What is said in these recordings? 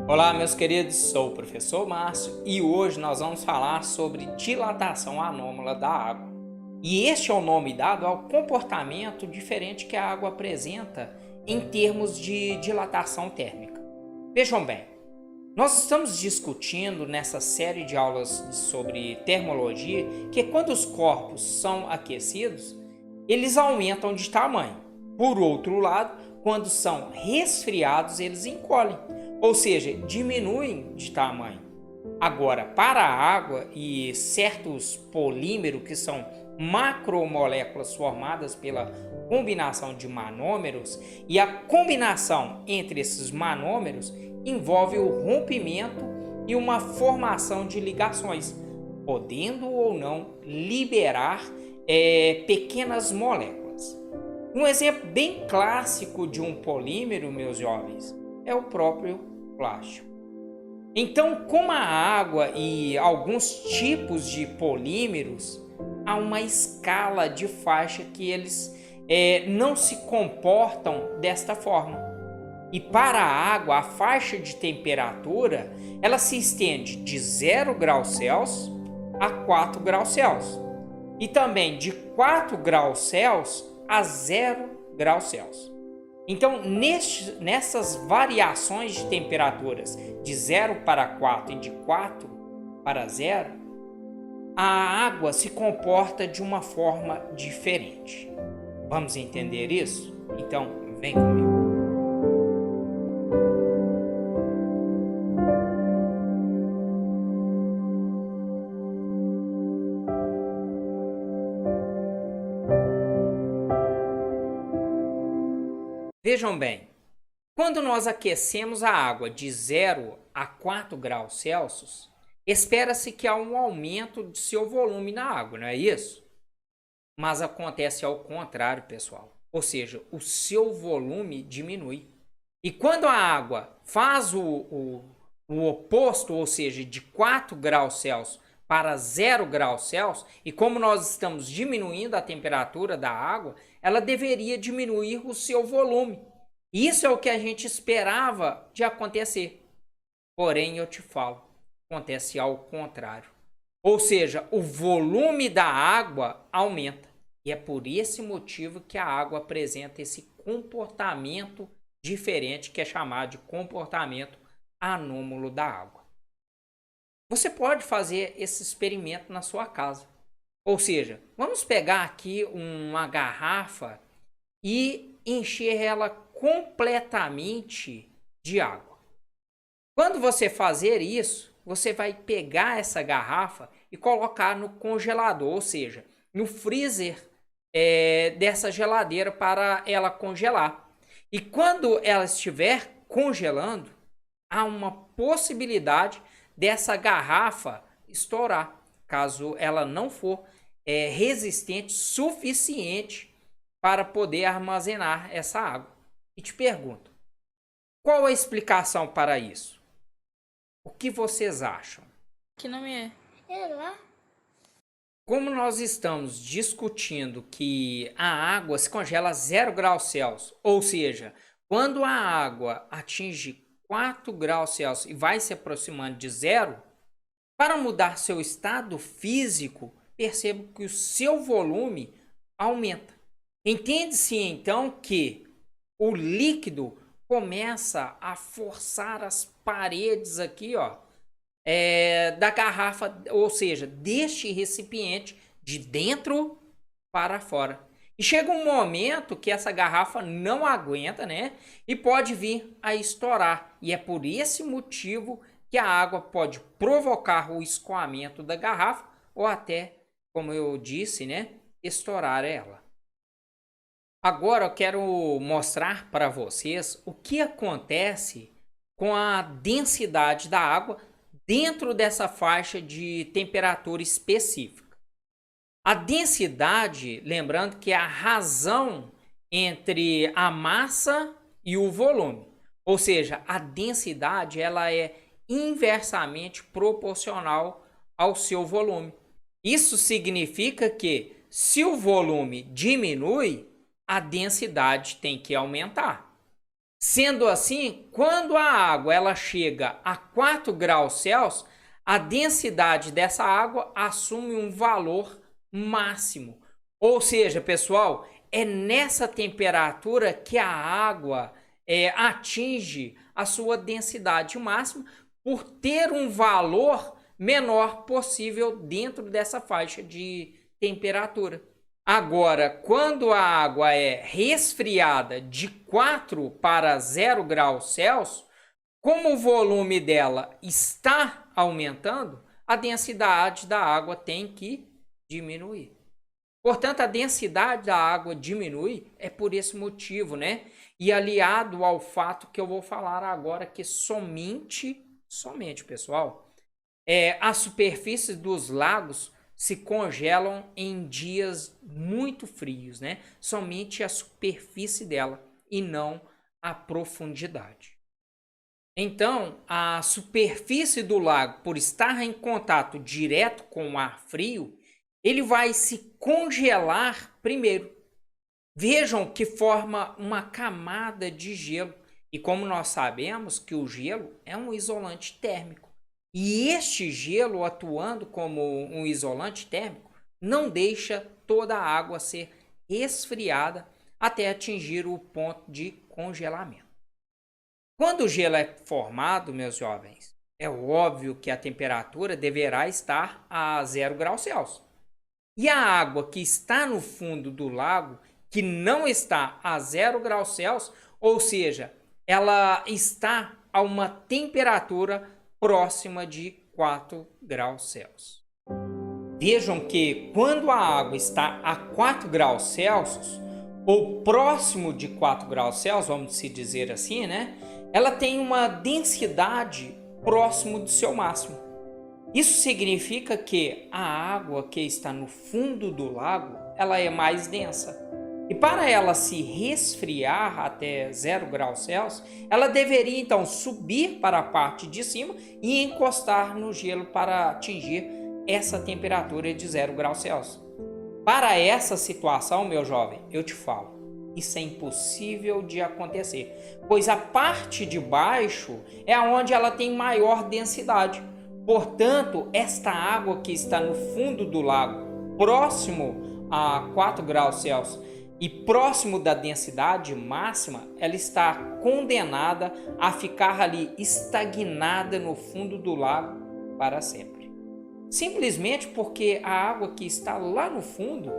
Olá, meus queridos, sou o professor Márcio e hoje nós vamos falar sobre dilatação anômala da água. E este é o nome dado ao comportamento diferente que a água apresenta em termos de dilatação térmica. Vejam bem, nós estamos discutindo nessa série de aulas sobre termologia que quando os corpos são aquecidos, eles aumentam de tamanho. Por outro lado, quando são resfriados, eles encolhem, ou seja, diminuem de tamanho. Agora, para a água e certos polímeros, que são macromoléculas formadas pela combinação de manômeros, e a combinação entre esses manômeros envolve o rompimento e uma formação de ligações, podendo ou não liberar pequenas moléculas. Um exemplo bem clássico de um polímero, meus jovens, é o próprio plástico. Então, como a água e alguns tipos de polímeros, há uma escala de faixa que eles não se comportam desta forma. E para a água, a faixa de temperatura, ela se estende de 0 graus Celsius a 4 graus Celsius. E também de 4 graus Celsius a 0 graus Celsius. Então, nessas variações de temperaturas de 0 para 4 e de 4 para 0, a água se comporta de uma forma diferente. Vamos entender isso? Então, vem comigo. Vejam bem, quando nós aquecemos a água de 0 a 4 graus Celsius, espera-se que há um aumento de seu volume na água, não é isso? Mas acontece ao contrário, pessoal. Ou seja, o seu volume diminui. E quando a água faz o oposto, ou seja, de 4 graus Celsius para 0 graus Celsius, e como nós estamos diminuindo a temperatura da água, ela deveria diminuir o seu volume. Isso é o que a gente esperava de acontecer. Porém, eu te falo, acontece ao contrário. Ou seja, o volume da água aumenta. E é por esse motivo que a água apresenta esse comportamento diferente, que é chamado de comportamento anômalo da água. Você pode fazer esse experimento na sua casa. Ou seja, vamos pegar aqui uma garrafa e encher ela completamente de água. Quando você fazer isso, você vai pegar essa garrafa e colocar no congelador, ou seja, no freezer dessa geladeira para ela congelar. E quando ela estiver congelando, há uma possibilidade dessa garrafa estourar, caso ela não for resistente suficiente para poder armazenar essa água. E te pergunto, qual a explicação para isso? O que vocês acham? Que nome é? É lá. Como nós estamos discutindo que a água se congela a 0 graus Celsius, ou seja, quando a água atinge 4 graus Celsius e vai se aproximando de 0, para mudar seu estado físico, perceba que o seu volume aumenta. Entende-se então que o líquido começa a forçar as paredes aqui, da garrafa, ou seja, deste recipiente de dentro para fora. E chega um momento que essa garrafa não aguenta, né? E pode vir a estourar. E é por esse motivo que a água pode provocar o escoamento da garrafa ou até, como eu disse, né, estourar ela. Agora eu quero mostrar para vocês o que acontece com a densidade da água dentro dessa faixa de temperatura específica. A densidade, lembrando que é a razão entre a massa e o volume. Ou seja, a densidade ela é inversamente proporcional ao seu volume. Isso significa que se o volume diminui, a densidade tem que aumentar. Sendo assim, quando a água ela chega a 4 graus Celsius, a densidade dessa água assume um valor máximo. Ou seja, pessoal, é nessa temperatura que a água atinge a sua densidade máxima por ter um valor menor possível dentro dessa faixa de temperatura. Agora, quando a água é resfriada de 4 para 0 graus Celsius, como o volume dela está aumentando, a densidade da água tem que diminuir. Portanto, a densidade da água diminui é por esse motivo, né? E aliado ao fato que eu vou falar agora, que somente, pessoal, as superfícies dos lagos se congelam em dias muito frios, né? Somente a superfície dela e não a profundidade. Então, a superfície do lago, por estar em contato direto com o ar frio, ele vai se congelar primeiro. Vejam que forma uma camada de gelo. E como nós sabemos que o gelo é um isolante térmico. E este gelo, atuando como um isolante térmico, não deixa toda a água ser resfriada até atingir o ponto de congelamento. Quando o gelo é formado, meus jovens, é óbvio que a temperatura deverá estar a 0 graus Celsius. E a água que está no fundo do lago, que não está a 0 graus Celsius, ou seja, ela está a uma temperatura próxima de 4 graus Celsius. Vejam que quando a água está a 4 graus Celsius, ou próximo de 4 graus Celsius, vamos se dizer assim, né? Ela tem uma densidade próximo do seu máximo. Isso significa que a água que está no fundo do lago, ela é mais densa. E para ela se resfriar até 0 graus Celsius, ela deveria então subir para a parte de cima e encostar no gelo para atingir essa temperatura de 0 graus Celsius. Para essa situação, meu jovem, eu te falo, isso é impossível de acontecer, pois a parte de baixo é onde ela tem maior densidade. Portanto, esta água que está no fundo do lago, próximo a 4 graus Celsius e próximo da densidade máxima, ela está condenada a ficar ali estagnada no fundo do lago para sempre. Simplesmente porque a água que está lá no fundo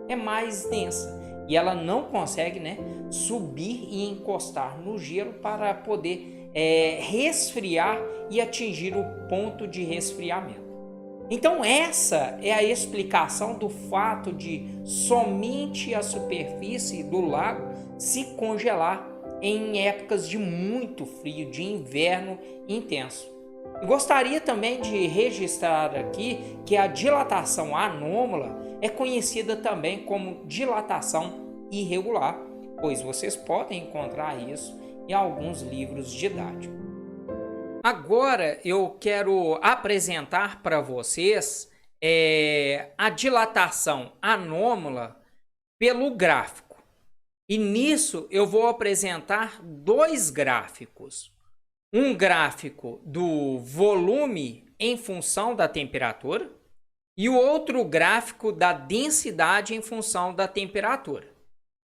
é mais densa e ela não consegue, né, subir e encostar no gelo para poder resfriar e atingir o ponto de resfriamento. Então essa é a explicação do fato de somente a superfície do lago se congelar em épocas de muito frio, de inverno intenso. Eu gostaria também de registrar aqui que a dilatação anômala é conhecida também como dilatação irregular, pois vocês podem encontrar isso em alguns livros didáticos. Agora eu quero apresentar para vocês a dilatação anômala pelo gráfico. E nisso eu vou apresentar dois gráficos. Um gráfico do volume em função da temperatura e o outro gráfico da densidade em função da temperatura.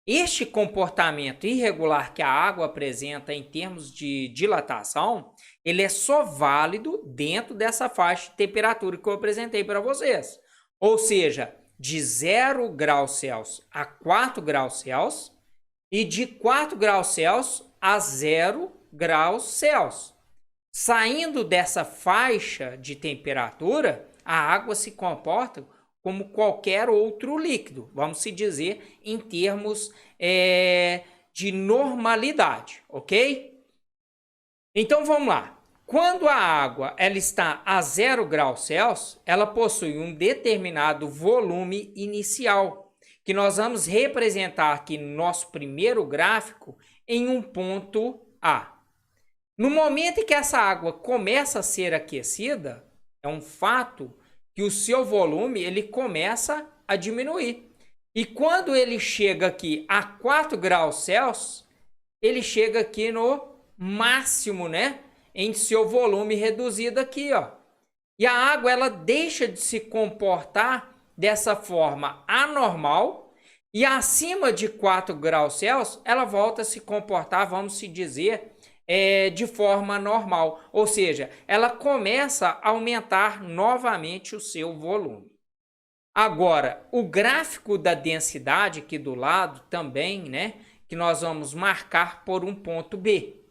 Este comportamento irregular que a água apresenta em termos de dilatação, ele é só válido dentro dessa faixa de temperatura que eu apresentei para vocês. Ou seja, de 0 graus Celsius a 4 graus Celsius e de 4 graus Celsius a 0 graus Celsius. Saindo dessa faixa de temperatura, a água se comporta como qualquer outro líquido, vamos se dizer em termos de normalidade, ok? Então vamos lá. Quando a água ela está a 0 graus Celsius, ela possui um determinado volume inicial, que nós vamos representar aqui no nosso primeiro gráfico em um ponto A. No momento em que essa água começa a ser aquecida, é um fato que o seu volume ele começa a diminuir. E quando ele chega aqui a 4 graus Celsius, ele chega aqui no máximo, né? Em seu volume reduzido aqui, ó. E a água, ela deixa de se comportar dessa forma anormal e acima de 4 graus Celsius, ela volta a se comportar, vamos se dizer, de forma normal. Ou seja, ela começa a aumentar novamente o seu volume. Agora, o gráfico da densidade aqui do lado também, né? Que nós vamos marcar por um ponto B.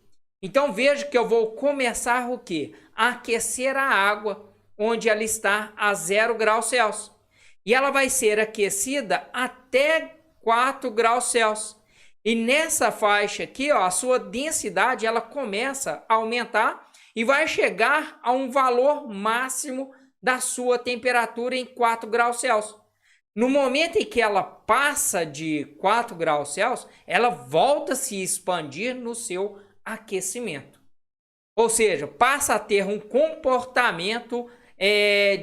Então, veja que eu vou começar o quê? A aquecer a água, onde ela está a 0 graus Celsius. E ela vai ser aquecida até 4 graus Celsius. E nessa faixa aqui, ó, a sua densidade ela começa a aumentar e vai chegar a um valor máximo da sua temperatura em 4 graus Celsius. No momento em que ela passa de 4 graus Celsius, ela volta a se expandir no seu aquecimento. Ou seja, passa a ter um comportamento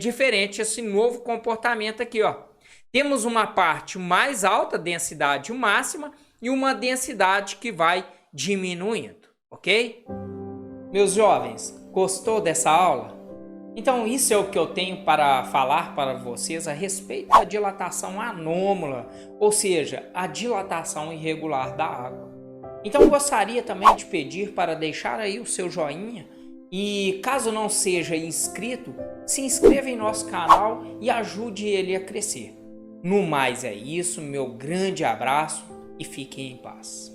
diferente, esse novo comportamento aqui, ó. Temos uma parte mais alta, densidade máxima, e uma densidade que vai diminuindo, ok? Meus jovens, gostou dessa aula? Então isso é o que eu tenho para falar para vocês a respeito da dilatação anômala, ou seja, a dilatação irregular da água. Então gostaria também de pedir para deixar aí o seu joinha e caso não seja inscrito, se inscreva em nosso canal e ajude ele a crescer. No mais é isso, meu grande abraço e fiquem em paz.